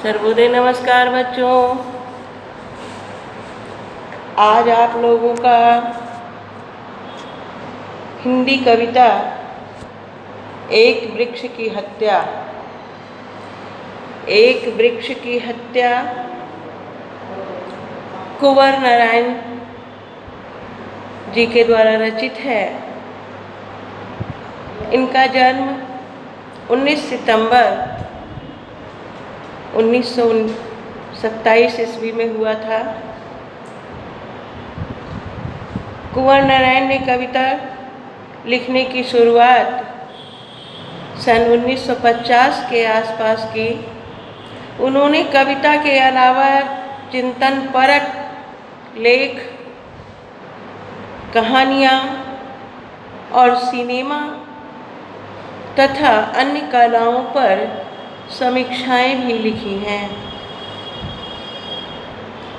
सर्वोदय नमस्कार बच्चों। आज आप लोगों का हिंदी कविता एक वृक्ष की हत्या। एक वृक्ष की हत्या कुंवर नारायण जी के द्वारा रचित है। इनका जन्म 19 सितंबर 1927 ईस्वी में हुआ था। कुंवर नारायण ने कविता लिखने की शुरुआत सन 1950 के आसपास की। उन्होंने कविता के अलावा चिंतन परक लेख, कहानियाँ और सिनेमा तथा अन्य कलाओं पर समीक्षाएं भी लिखी हैं।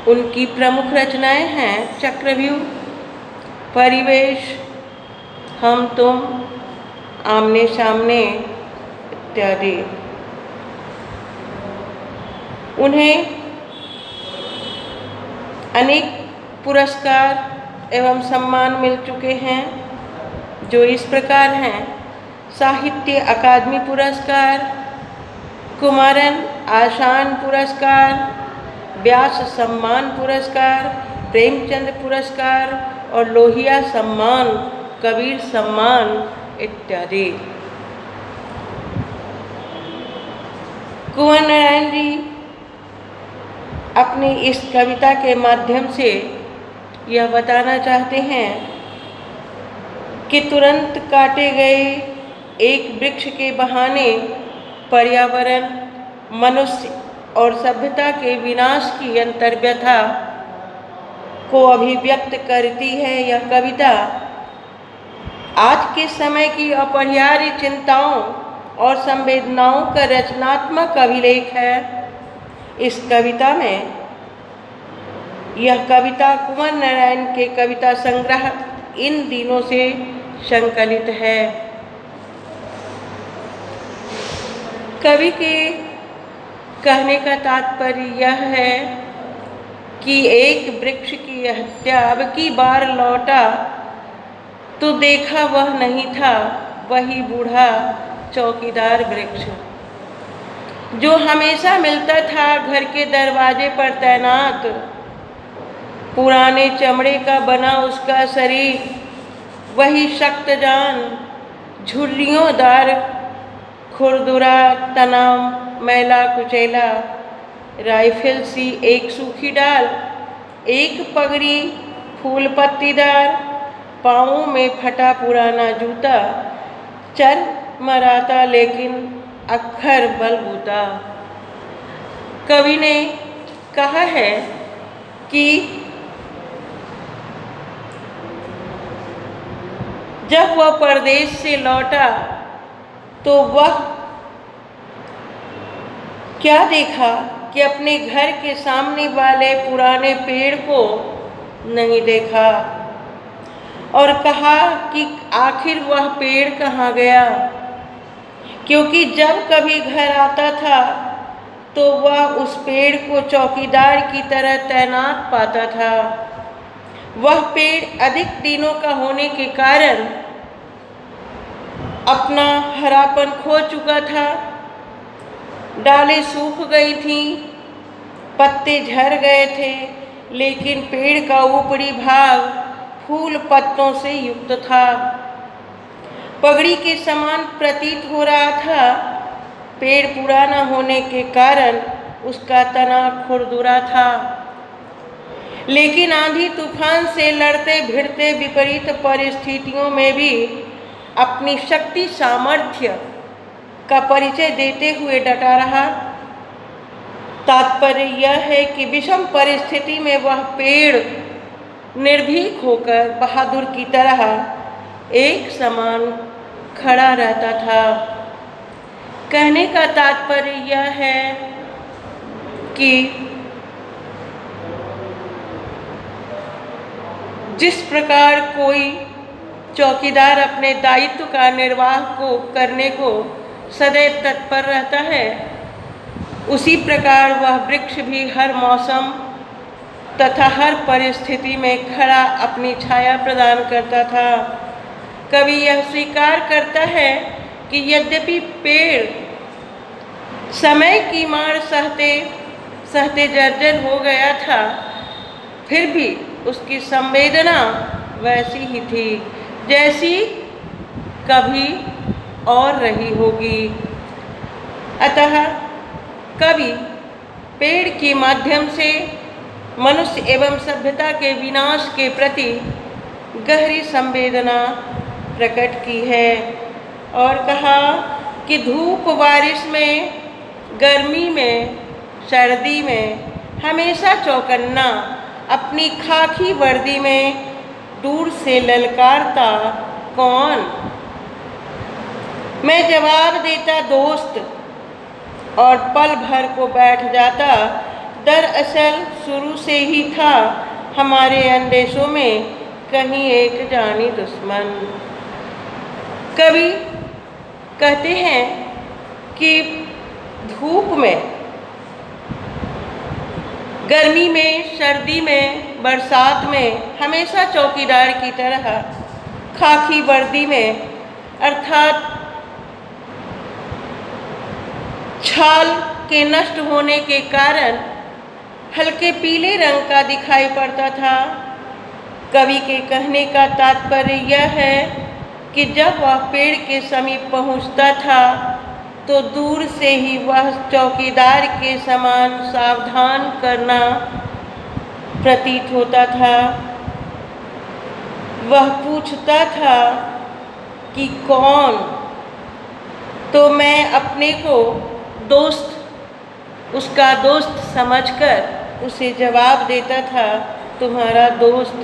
उनकी प्रमुख रचनाएं हैं चक्रव्यूह, परिवेश, हम तुम, आमने सामने इत्यादि। उन्हें अनेक पुरस्कार एवं सम्मान मिल चुके हैं, जो इस प्रकार हैं: साहित्य अकादमी पुरस्कार, कुमारन आशान पुरस्कार, व्यास सम्मान पुरस्कार, प्रेमचंद पुरस्कार और लोहिया सम्मान, कबीर सम्मान इत्यादि। कुंवर नारायण जी अपनी इस कविता के माध्यम से यह बताना चाहते हैं कि तुरंत काटे गए एक वृक्ष के बहाने पर्यावरण, मनुष्य और सभ्यता के विनाश की अंतर्व्यथा को अभिव्यक्त करती है। यह कविता आज के समय की अपरिहार्य चिंताओं और संवेदनाओं का रचनात्मक अभिलेख है। इस कविता में यह कविता कुंवर नारायण के कविता संग्रह इन दिनों से संकलित है। कवि के कहने का तात्पर्य यह है कि एक वृक्ष की हत्या अब की बार लौटा तो देखा वह नहीं था वही बूढ़ा चौकीदार वृक्ष, जो हमेशा मिलता था घर के दरवाजे पर तैनात। पुराने चमड़े का बना उसका शरीर, वही सख्त जान, झुर्रियोंदार खुरदुरा तनाव, मैला कुचैला राइफल सी एक सूखी डाल, एक पगड़ी फूल पत्तीदार, पाँवों में फटा पुराना जूता, चर मराता लेकिन अक्षर बलबूता। कवि ने कहा है कि जब वह परदेश से लौटा तो वह क्या देखा कि अपने घर के सामने वाले पुराने पेड़ को नहीं देखा, और कहा कि आखिर वह पेड़ कहाँ गया, क्योंकि जब कभी घर आता था तो वह उस पेड़ को चौकीदार की तरह तैनात पाता था। वह पेड़ अधिक दिनों का होने के कारण अपना हरापन खो चुका था। डालें सूख गई थीं, पत्ते झड़ गए थे, लेकिन पेड़ का ऊपरी भाग फूल पत्तों से युक्त था। पगड़ी के समान प्रतीत हो रहा था। पेड़ पुराना होने के कारण उसका तना खुरदुरा था, लेकिन आंधी तूफान से लड़ते भिड़ते विपरीत परिस्थितियों में भी अपनी शक्ति सामर्थ्य का परिचय देते हुए डटा रहा। तात्पर्य यह है कि विषम परिस्थिति में वह पेड़ निर्भीक होकर बहादुर की तरह एक समान खड़ा रहता था। कहने का तात्पर्य यह है कि जिस प्रकार कोई चौकीदार अपने दायित्व का निर्वाह करने को सदैव तत्पर रहता है, उसी प्रकार वह वृक्ष भी हर मौसम तथा हर परिस्थिति में खड़ा अपनी छाया प्रदान करता था। कवि यह स्वीकार करता है कि यद्यपि पेड़ समय की मार सहते सहते जर्जर हो गया था, फिर भी उसकी संवेदना वैसी ही थी जैसी कभी और रही होगी। अतः कवि पेड़ के माध्यम से मनुष्य एवं सभ्यता के विनाश के प्रति गहरी संवेदना प्रकट की है और कहा कि धूप बारिश में, गर्मी में, सर्दी में हमेशा चौकन्ना अपनी खाकी वर्दी में दूर से ललकारता कौन। मैं जवाब देता दोस्त और पल भर को बैठ जाता। दरअसल शुरू से ही था हमारे अंदेशों में कहीं एक जानी दुश्मन। कवि कहते हैं कि धूप में, गर्मी में, सर्दी में, बरसात में हमेशा चौकीदार की तरह खाकी वर्दी में अर्थात छाल के नष्ट होने के कारण हल्के पीले रंग का दिखाई पड़ता था। कवि के कहने का तात्पर्य यह है कि जब वह पेड़ के समीप पहुंचता था तो दूर से ही वह चौकीदार के समान सावधान करना प्रतीत होता था। वह पूछता था कि कौन, तो मैं अपने को दोस्त, उसका दोस्त समझकर उसे जवाब देता था, तुम्हारा दोस्त।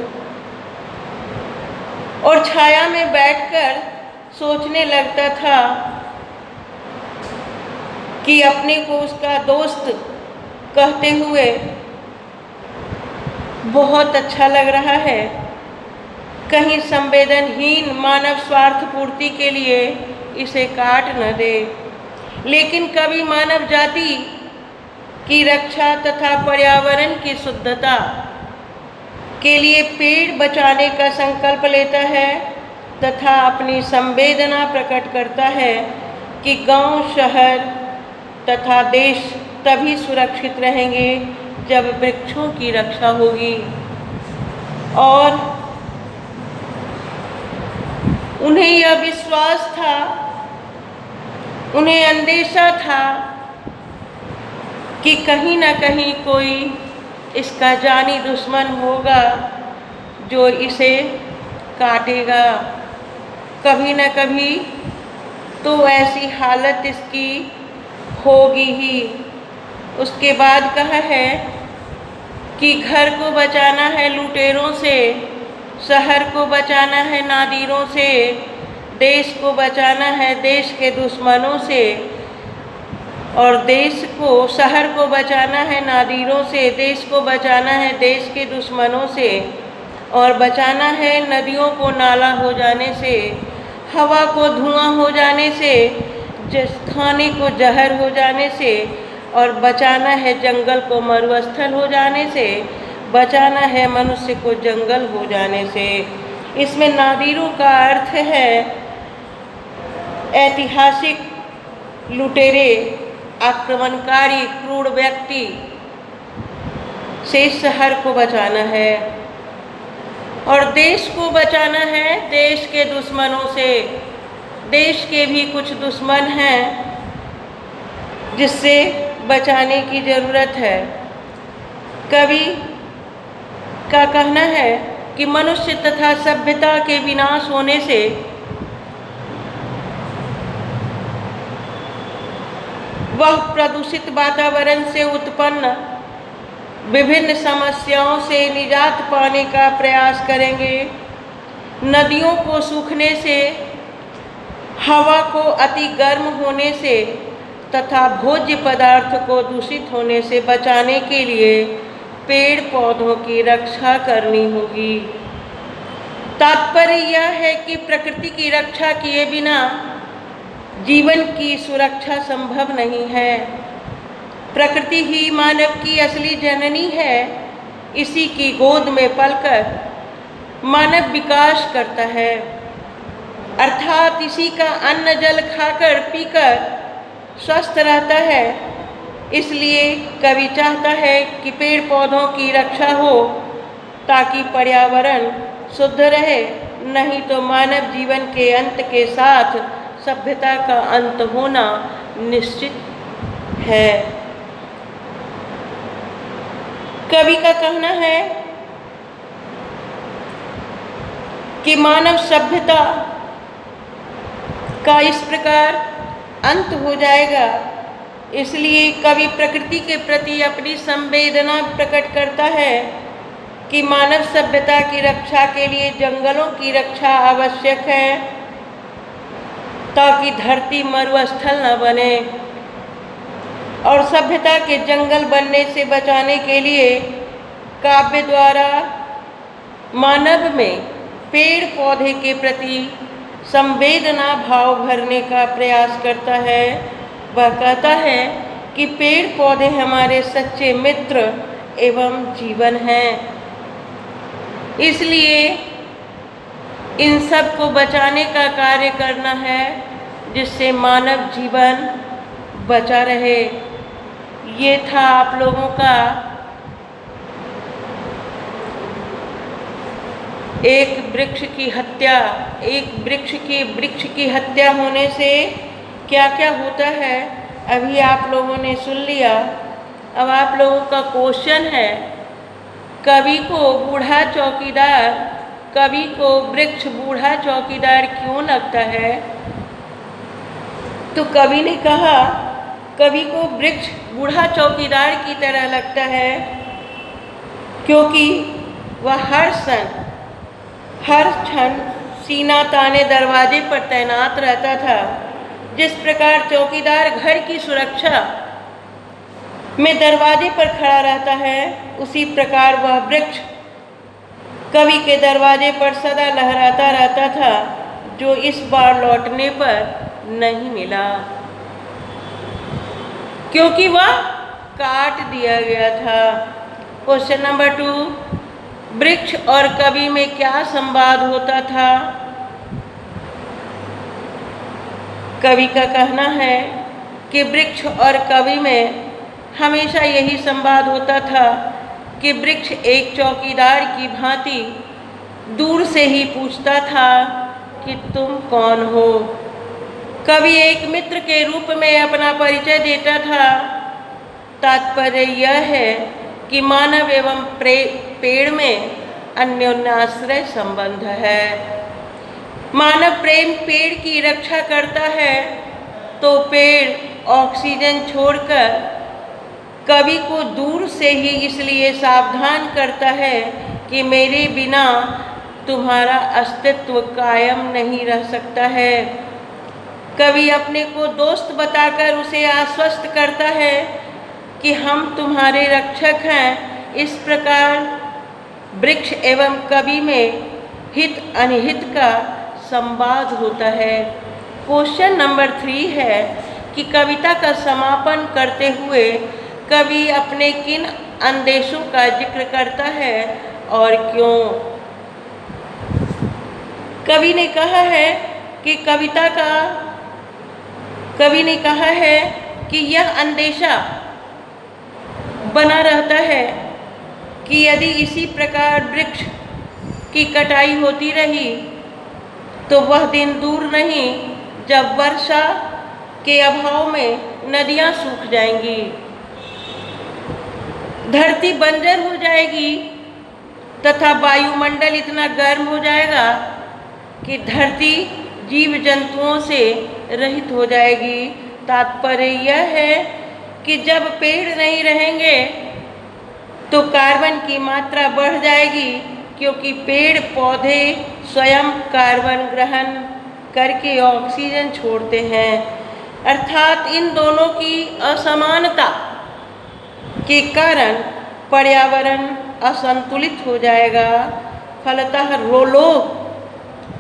और छाया में बैठकर सोचने लगता था कि अपने को उसका दोस्त कहते हुए बहुत अच्छा लग रहा है। कहीं संवेदनहीन मानव स्वार्थ पूर्ति के लिए इसे काट न दे। लेकिन कवि मानव जाति की रक्षा तथा पर्यावरण की शुद्धता के लिए पेड़ बचाने का संकल्प लेता है तथा अपनी संवेदना प्रकट करता है कि गांव, शहर तथा देश तभी सुरक्षित रहेंगे जब वृक्षों की रक्षा होगी। और उन्हें यह विश्वास था, उन्हें अंदेशा था कि कहीं न कहीं कोई इसका जानी दुश्मन होगा जो इसे काटेगा। कभी न कभी तो ऐसी हालत इसकी होगी ही। उसके बाद कहा है कि घर को बचाना है लुटेरों से, शहर को बचाना है नादीरों से, देश को बचाना है देश के दुश्मनों से, और शहर को बचाना है नादीरों से, देश को बचाना है देश के दुश्मनों से, और बचाना है नदियों को नाला हो जाने से, हवा को धुआं हो जाने से, खाने को जहर हो जाने से, और बचाना है जंगल को मरुस्थल हो जाने से, बचाना है मनुष्य को जंगल हो जाने से। इसमें नादीरों का अर्थ है ऐतिहासिक लुटेरे, आक्रमणकारी, क्रूर व्यक्ति से शहर को बचाना है, और देश को बचाना है देश के दुश्मनों से। देश के भी कुछ दुश्मन हैं जिससे बचाने की ज़रूरत है। कवि का कहना है कि मनुष्य तथा सभ्यता के विनाश होने से वह प्रदूषित वातावरण से उत्पन्न विभिन्न समस्याओं से निजात पाने का प्रयास करेंगे। नदियों को सूखने से, हवा को अति गर्म होने से तथा भोज्य पदार्थ को दूषित होने से बचाने के लिए पेड़ पौधों की रक्षा करनी होगी। तात्पर्य यह है कि प्रकृति की रक्षा किए बिना जीवन की सुरक्षा संभव नहीं है। प्रकृति ही मानव की असली जननी है। इसी की गोद में पलकर मानव विकास करता है, अर्थात इसी का अन्न जल खाकर पीकर स्वस्थ रहता है। इसलिए कवि चाहता है कि पेड़ पौधों की रक्षा हो ताकि पर्यावरण शुद्ध रहे, नहीं तो मानव जीवन के अंत के साथ सभ्यता का अंत होना निश्चित है। कवि का कहना है कि मानव सभ्यता का इस प्रकार अंत हो जाएगा, इसलिए कवि प्रकृति के प्रति अपनी संवेदना प्रकट करता है कि मानव सभ्यता की रक्षा के लिए जंगलों की रक्षा आवश्यक है ताकि धरती मरुस्थल न बने, और सभ्यता के जंगल बनने से बचाने के लिए काव्य द्वारा मानव में पेड़ पौधे के प्रति संवेदना भाव भरने का प्रयास करता है। वह कहता है कि पेड़ पौधे हमारे सच्चे मित्र एवं जीवन हैं, इसलिए इन सब को बचाने का कार्य करना है जिससे मानव जीवन बचा रहे। ये था आप लोगों का एक वृक्ष की हत्या होने से क्या क्या होता है, अभी आप लोगों ने सुन लिया। अब आप लोगों का क्वेश्चन है, कवि को वृक्ष बूढ़ा चौकीदार क्यों लगता है? तो कवि ने कहा कवि को वृक्ष बूढ़ा चौकीदार की तरह लगता है क्योंकि वह हर क्षण सीना ताने दरवाजे पर तैनात रहता था। जिस प्रकार चौकीदार घर की सुरक्षा में दरवाजे पर खड़ा रहता है, उसी प्रकार वह वृक्ष कवि के दरवाजे पर सदा लहराता रहता था, जो इस बार लौटने पर नहीं मिला क्योंकि वह काट दिया गया था। क्वेश्चन नंबर 2, वृक्ष और कवि में क्या संवाद होता था? कवि का कहना है कि वृक्ष और कवि में हमेशा यही संवाद होता था कि वृक्ष एक चौकीदार की भांति दूर से ही पूछता था कि तुम कौन हो। कवि एक मित्र के रूप में अपना परिचय देता था। तात्पर्य यह है कि मानव एवं पेड़ में अन्योन्याश्रय संबंध है। मानव प्रेम पेड़ की रक्षा करता है तो पेड़ ऑक्सीजन छोड़कर कवि को दूर से ही इसलिए सावधान करता है कि मेरे बिना तुम्हारा अस्तित्व कायम नहीं रह सकता है। कवि अपने को दोस्त बताकर उसे आश्वस्त करता है कि हम तुम्हारे रक्षक हैं। इस प्रकार वृक्ष एवं कवि में हित अनिहित का संवाद होता है। क्वेश्चन नंबर 3 है कि कविता का समापन करते हुए कवि अपने किन अंदेशों का जिक्र करता है और क्यों? कवि ने कहा है कि यह अंदेशा बना रहता है कि यदि इसी प्रकार वृक्ष की कटाई होती रही तो वह दिन दूर नहीं जब वर्षा के अभाव में नदियां सूख जाएंगी, धरती बंजर हो जाएगी तथा वायुमंडल इतना गर्म हो जाएगा कि धरती जीव जंतुओं से रहित हो जाएगी। तात्पर्य यह है कि जब पेड़ नहीं रहेंगे तो कार्बन की मात्रा बढ़ जाएगी, क्योंकि पेड़ पौधे स्वयं कार्बन ग्रहण करके ऑक्सीजन छोड़ते हैं। अर्थात इन दोनों की असमानता के कारण पर्यावरण असंतुलित हो जाएगा। फलतः लोग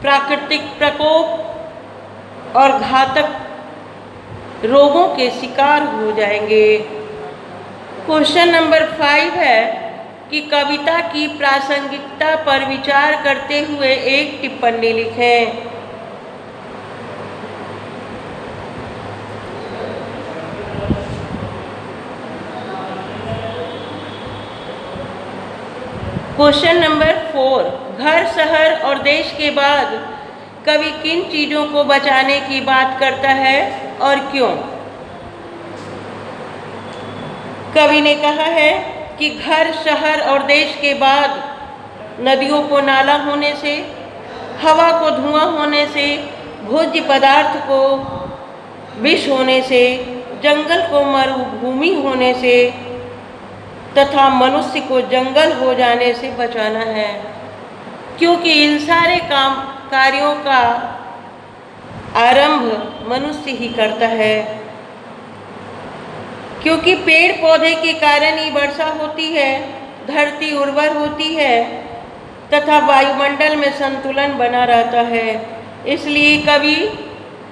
प्राकृतिक प्रकोप और घातक रोगों के शिकार हो जाएंगे। क्वेश्चन नंबर 5 है कि कविता की प्रासंगिकता पर विचार करते हुए एक टिप्पणी लिखें। क्वेश्चन नंबर 4, घर, शहर और देश के बाद कवि किन चीजों को बचाने की बात करता है और क्यों? कवि ने कहा है कि घर, शहर और देश के बाद नदियों को नाला होने से, हवा को धुआं होने से, भोज्य पदार्थ को विष होने से, जंगल को मरुभूमि होने से तथा मनुष्य को जंगल हो जाने से बचाना है, क्योंकि इन सारे कार्यों का आरंभ मनुष्य ही करता है। क्योंकि पेड़ पौधे के कारण ही वर्षा होती है, धरती उर्वर होती है तथा वायुमंडल में संतुलन बना रहता है। इसलिए कवि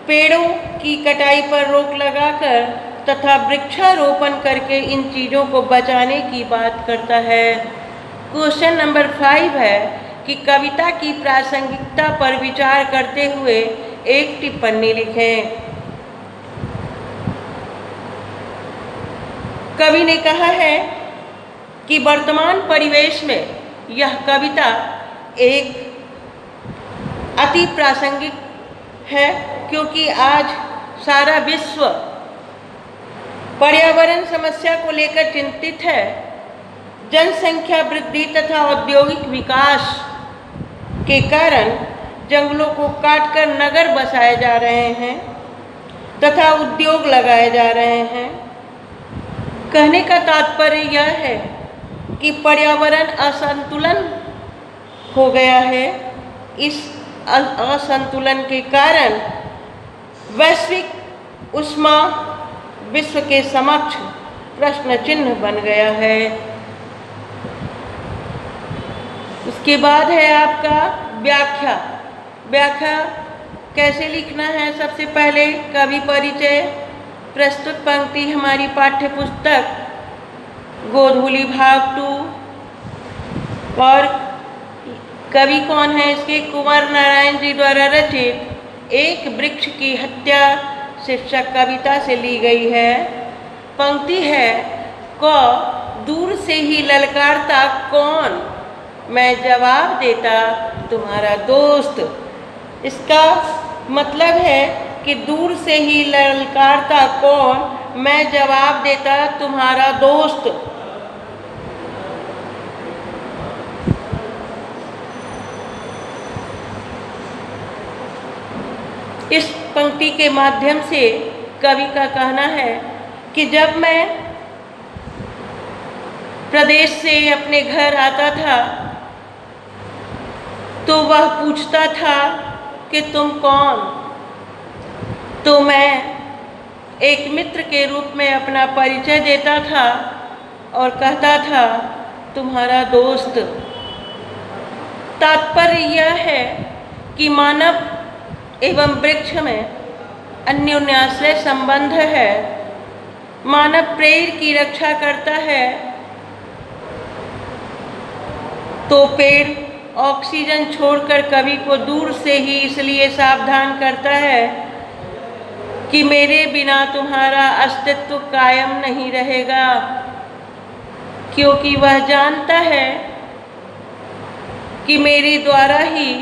पेड़ों की कटाई पर रोक लगाकर तथा वृक्षारोपण करके इन चीज़ों को बचाने की बात करता है। क्वेश्चन नंबर 5 है कि कविता की प्रासंगिकता पर विचार करते हुए एक टिप्पणी लिखें। कवि ने कहा है कि वर्तमान परिवेश में यह कविता एक अति प्रासंगिक है, क्योंकि आज सारा विश्व पर्यावरण समस्या को लेकर चिंतित है। जनसंख्या वृद्धि तथा औद्योगिक विकास के कारण जंगलों को काटकर नगर बसाए जा रहे हैं तथा उद्योग लगाए जा रहे हैं। कहने का तात्पर्य यह है कि पर्यावरण असंतुलन हो गया है। इस असंतुलन के कारण वैश्विक ऊष्मा विश्व के समक्ष प्रश्न चिन्ह बन गया है। उसके बाद है आपका व्याख्या। व्याख्या कैसे लिखना है? सबसे पहले कवि परिचय। प्रस्तुत पंक्ति हमारी पाठ्य पुस्तक गोधूली भाग 2 और कवि कौन है इसके? कुंवर नारायण जी द्वारा रचित एक वृक्ष की हत्या शीर्षक कविता से ली गई है। पंक्ति है, क दूर से ही ललकारता कौन, मैं जवाब देता तुम्हारा दोस्त। इसका मतलब है कि दूर से ही ललकारता कौन, मैं जवाब देता तुम्हारा दोस्त। इस पंक्ति के माध्यम से कवि का कहना है कि जब मैं प्रदेश से अपने घर आता था तो वह पूछता था कि तुम कौन? तो मैं एक मित्र के रूप में अपना परिचय देता था और कहता था तुम्हारा दोस्त। तात्पर्य यह है कि मानव एवं वृक्ष में अन्योन्याश्रय संबंध है। मानव पेड़ की रक्षा करता है तो पेड़ ऑक्सीजन छोड़कर कवि को दूर से ही इसलिए सावधान करता है कि मेरे बिना तुम्हारा अस्तित्व कायम नहीं रहेगा, क्योंकि वह जानता है कि मेरे द्वारा ही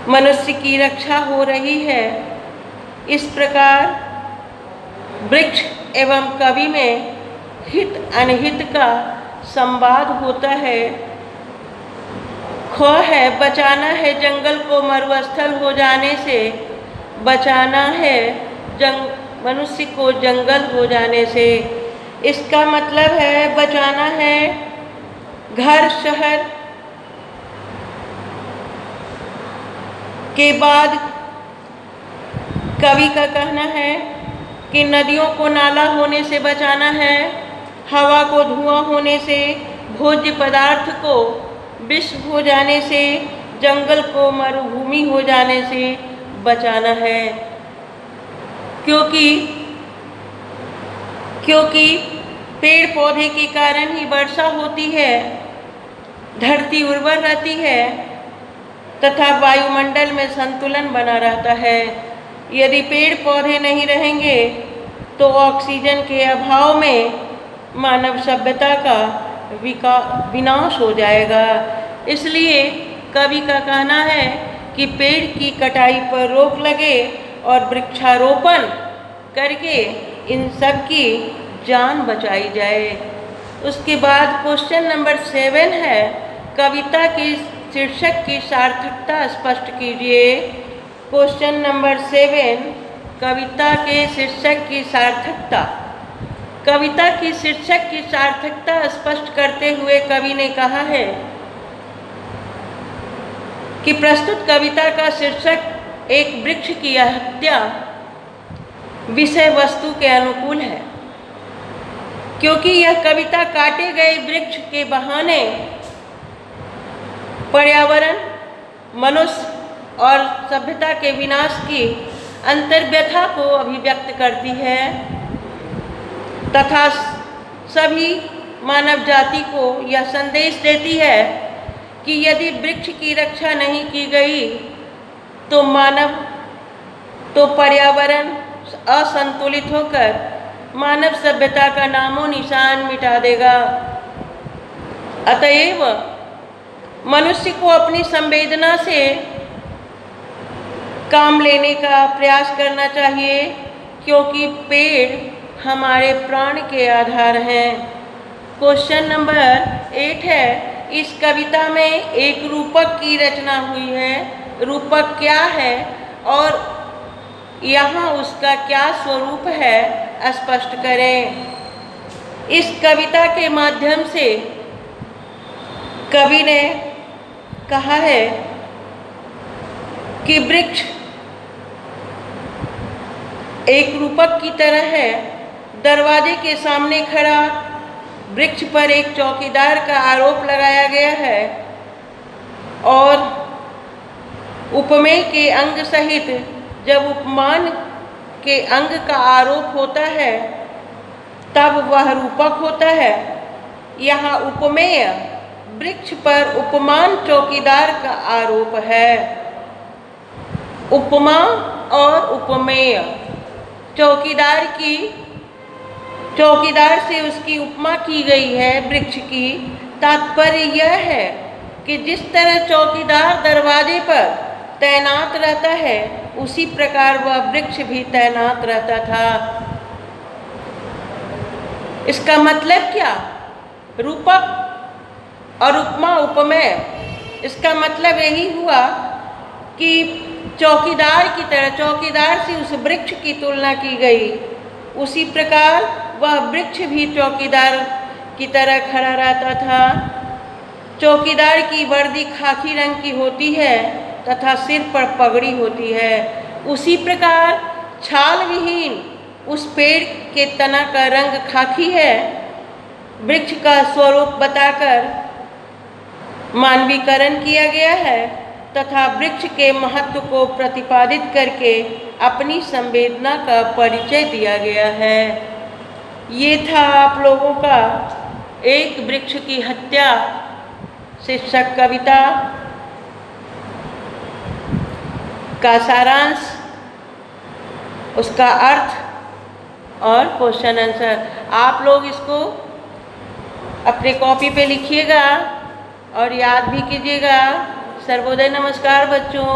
मनुष्य की रक्षा हो रही है। इस प्रकार वृक्ष एवं कवि में हित अनहित का संवाद होता है। ख है, बचाना है जंगल को मरुस्थल हो जाने से, बचाना है मनुष्य को जंगल हो जाने से। इसका मतलब है बचाना है घर, शहर के बाद कवि का कहना है कि नदियों को नाला होने से बचाना है, हवा को धुआं होने से, भोज्य पदार्थ को विष हो जाने से, जंगल को मरुभूमि हो जाने से बचाना है। क्योंकि क्योंकि पेड़ पौधे के कारण ही वर्षा होती है, धरती उर्वर रहती है तथा वायुमंडल में संतुलन बना रहता है। यदि पेड़ पौधे नहीं रहेंगे तो ऑक्सीजन के अभाव में मानव सभ्यता का विनाश हो जाएगा। इसलिए कवि का कहना है कि पेड़ की कटाई पर रोक लगे और वृक्षारोपण करके इन सब की जान बचाई जाए। उसके बाद क्वेश्चन नंबर 7 है, कविता की शीर्षक की सार्थकता स्पष्ट कीजिए। क्वेश्चन नंबर 7, कविता के शीर्षक की सार्थकता। कविता की शीर्षक की सार्थकता स्पष्ट करते हुए कवि ने कहा है कि प्रस्तुत कविता का शीर्षक एक वृक्ष की हत्या विषय वस्तु के अनुकूल है, क्योंकि यह कविता काटे गए वृक्ष के बहाने पर्यावरण, मनुष्य और सभ्यता के विनाश की अंतर्व्यथा को अभिव्यक्त करती है तथा सभी मानव जाति को यह संदेश देती है कि यदि वृक्ष की रक्षा नहीं की गई तो पर्यावरण असंतुलित होकर मानव सभ्यता का नामो निशान मिटा देगा। अतएव मनुष्य को अपनी संवेदना से काम लेने का प्रयास करना चाहिए, क्योंकि पेड़ हमारे प्राण के आधार हैं। क्वेश्चन नंबर 8 है, इस कविता में एक रूपक की रचना हुई है। रूपक क्या है और यहाँ उसका क्या स्वरूप है, स्पष्ट करें। इस कविता के माध्यम से कवि ने कहा है कि वृक्ष एक रूपक की तरह है। दरवाजे के सामने खड़ा वृक्ष पर एक चौकीदार का आरोप लगाया गया है और उपमेय के अंग सहित जब उपमान के अंग का आरोप होता है तब वह रूपक होता है। यहाँ उपमेय वृक्ष पर उपमान चौकीदार का आरोप है। उपमा और उपमेय, चौकीदार से उसकी उपमा की गई है वृक्ष की। तात्पर्य यह है कि जिस तरह चौकीदार दरवाजे पर तैनात रहता है उसी प्रकार वह वृक्ष भी तैनात रहता था। इसका मतलब क्या? रूपक और उपमा उपमेय, इसका मतलब यही हुआ कि चौकीदार की तरह चौकीदार से उस वृक्ष की तुलना की गई, उसी प्रकार वह वृक्ष भी चौकीदार की तरह खड़ा रहता था। चौकीदार की वर्दी खाकी रंग की होती है तथा सिर पर पगड़ी होती है। उसी प्रकार छाल विहीन उस पेड़ के तना का रंग खाकी है। वृक्ष का स्वरूप बताकर मानवीकरण किया गया है तथा वृक्ष के महत्व को प्रतिपादित करके अपनी संवेदना का परिचय दिया गया है। ये था आप लोगों का एक वृक्ष की हत्या शीर्षक कविता का सारांश, उसका अर्थ और क्वेश्चन आंसर। आप लोग इसको अपने कॉपी पे लिखिएगा और याद भी कीजिएगा। सर्वोदय नमस्कार बच्चों।